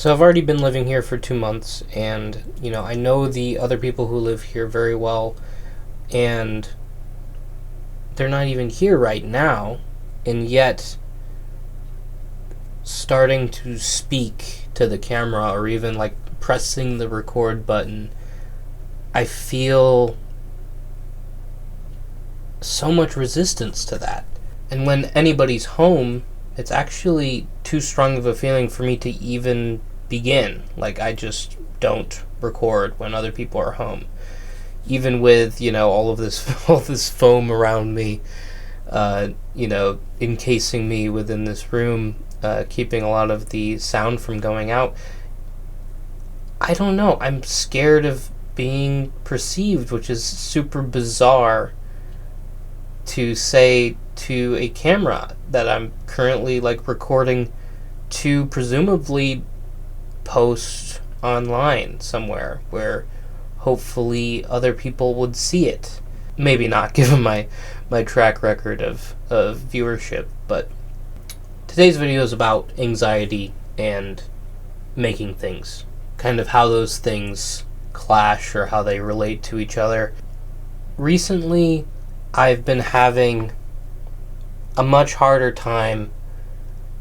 So I've already been living here for 2 months, and, I know the other people who live here very well, and they're not even here right now, and yet starting to speak to the camera or even, pressing the record button, I feel so much resistance to that. And when anybody's home, it's actually too strong of a feeling for me to even begin. I just don't record when other people are home. Even with, all of this foam around me, encasing me within this room, keeping a lot of the sound from going out. I don't know. I'm scared of being perceived, which is super bizarre to say to a camera that I'm currently recording to presumably post online somewhere where hopefully other people would see it. Maybe not, given my track record of viewership, but today's video is about anxiety and making things, kind of how those things clash or how they relate to each other. Recently, I've been having a much harder time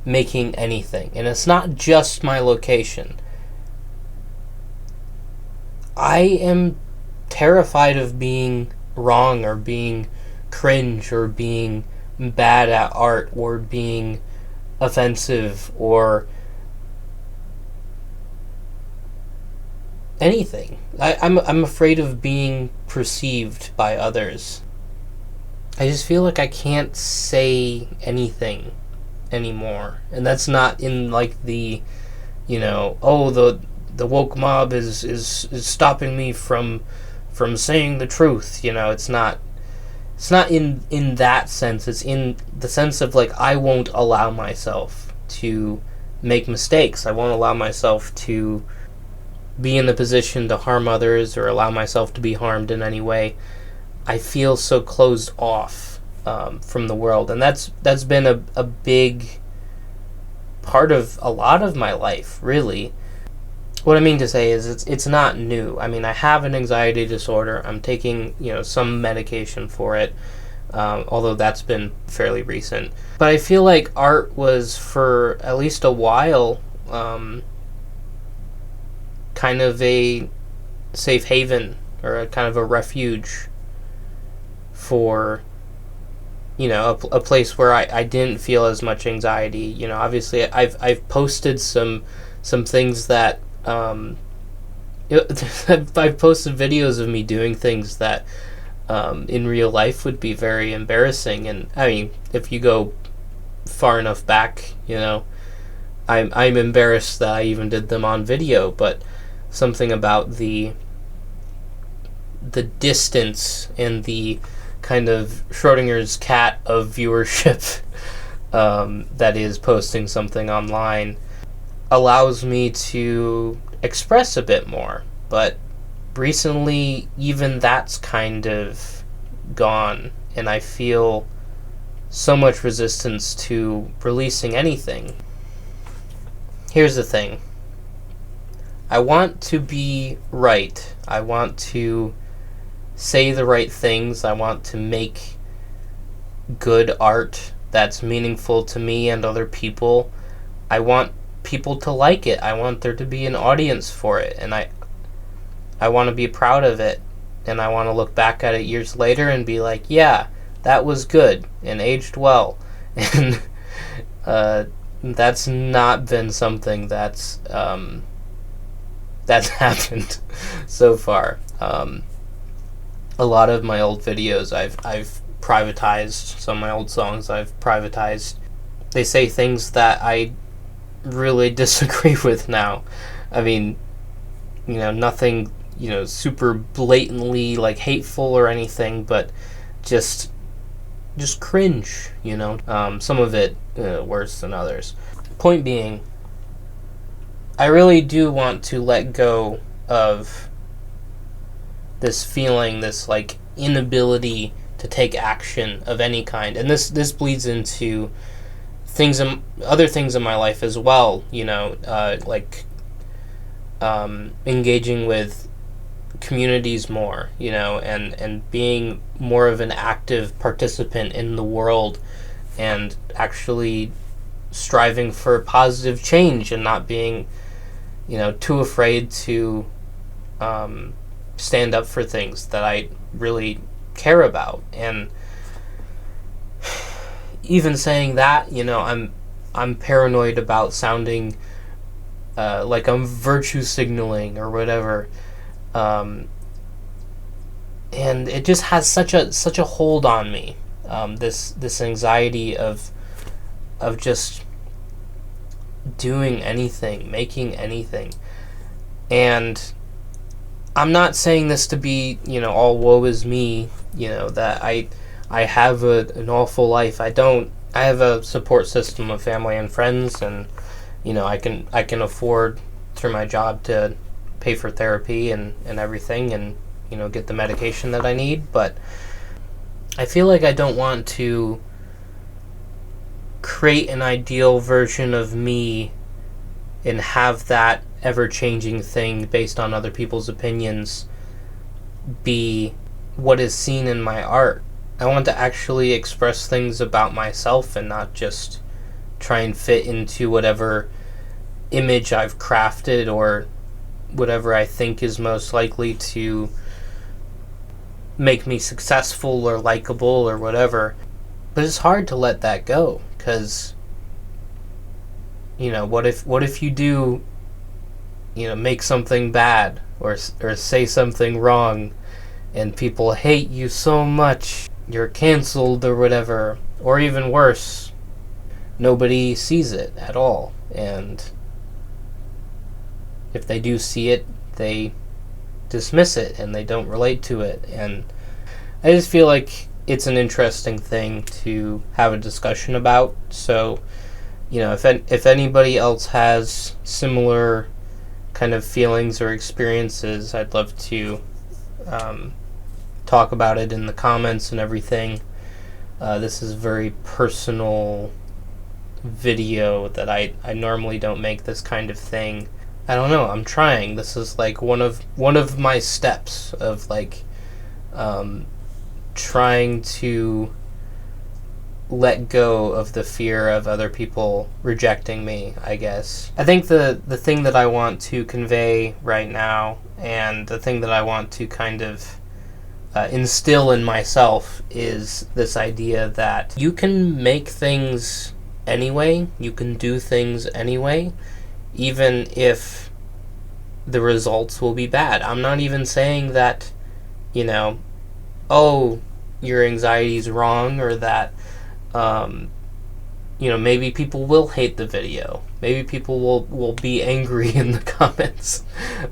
making anything, and it's not just my location. I am terrified of being wrong or being cringe or being bad at art or being offensive or anything. I'm afraid of being perceived by others. I just feel like I can't say anything anymore. And that's not in the, the woke mob is stopping me from saying the truth. It's not in that sense. It's in the sense of I won't allow myself to make mistakes. I won't allow myself to be in the position to harm others or allow myself to be harmed in any way. I feel so closed off from the world, and that's been a big part of a lot of my life, really. What I mean to say is it's not new. I mean, I have an anxiety disorder. I'm taking some medication for it, although that's been fairly recent. But I feel like art was, for at least a while, kind of a safe haven or a kind of a refuge for a place where I didn't feel as much anxiety. Obviously I've posted some things that I've posted videos of me doing things that in real life would be very embarrassing, and I mean, if you go far enough back, I'm embarrassed that I even did them on video. But something about the distance and the kind of Schrodinger's cat of viewership that is posting something online allows me to express a bit more. But recently, even that's kind of gone, and I feel so much resistance to releasing anything. Here's the thing. I want to be right. I want to say the right things. I want to make good art that's meaningful to me and other people. I want people to like it. I want there to be an audience for it, and I want to be proud of it, and I want to look back at it years later and be like, yeah, that was good and aged well. And that's not been something that's happened so far. A lot of my old videos I've privatized. Some of my old songs I've privatized. They say things that I really disagree with now. I mean, nothing, super blatantly hateful or anything, but just cringe, some of it worse than others. Point being, I really do want to let go of this feeling, this inability to take action of any kind, and this bleeds into other things in my life as well. engaging with communities more, and being more of an active participant in the world, and actually striving for positive change, and not being, too afraid to stand up for things that I really care about. And even saying that, I'm paranoid about sounding like I'm virtue signaling or whatever, and it just has such a hold on me. This anxiety of just doing anything, making anything. And I'm not saying this to be, all woe is me, that I have an awful life. I don't. I have a support system of family and friends, and I can afford through my job to pay for therapy and everything, and get the medication that I need. But I feel like I don't want to create an ideal version of me and have that ever-changing thing based on other people's opinions be what is seen in my art. I want to actually express things about myself and not just try and fit into whatever image I've crafted or whatever I think is most likely to make me successful or likable or whatever. But it's hard to let that go, because what if you do make something bad or say something wrong and people hate you so much, you're canceled or whatever, or even worse, nobody sees it at all, and if they do see it, they dismiss it and they don't relate to it. And I just feel like it's an interesting thing to have a discussion about. So if anybody else has similar kind of feelings or experiences, I'd love to talk about it in the comments and everything. This is a very personal video that I normally don't make this kind of thing. I don't know, I'm trying. This is like one of my steps of like trying to let go of the fear of other people rejecting me, I guess. I think the thing that I want to convey right now, and the thing that I want to kind of instill in myself, is this idea that you can make things anyway, you can do things anyway, even if the results will be bad. I'm not even saying that, oh, your anxiety is wrong, or that maybe people will hate the video. Maybe people will be angry in the comments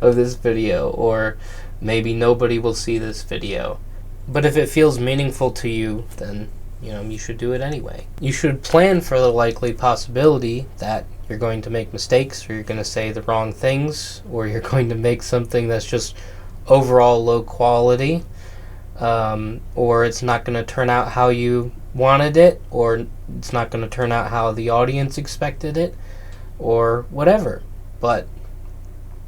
of this video, or maybe nobody will see this video. But if it feels meaningful to you, then, you should do it anyway. You should plan for the likely possibility that you're going to make mistakes, or you're going to say the wrong things, or you're going to make something that's just overall low quality, or it's not going to turn out how you wanted it, or it's not going to turn out how the audience expected it, or whatever. But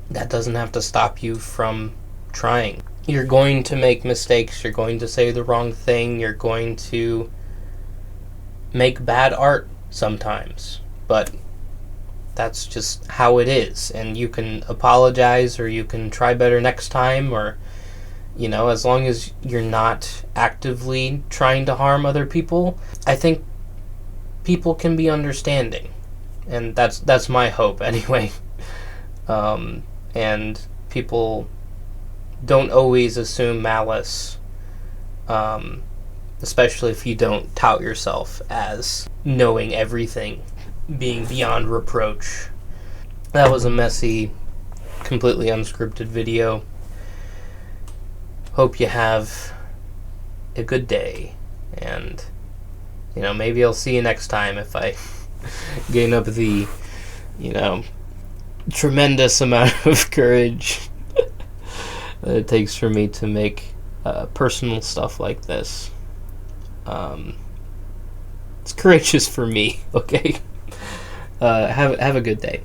that doesn't have to stop you from trying. You're going to make mistakes, you're going to say the wrong thing, you're going to make bad art sometimes, but that's just how it is. And you can apologize, or you can try better next time, or as long as you're not actively trying to harm other people, I think people can be understanding. And that's my hope anyway. And people don't always assume malice, especially if you don't tout yourself as knowing everything, being beyond reproach. That was a messy, completely unscripted video. Hope you have a good day, and maybe I'll see you next time if I gain up the tremendous amount of courage that it takes for me to make personal stuff like this. It's courageous for me. Okay. Have a good day.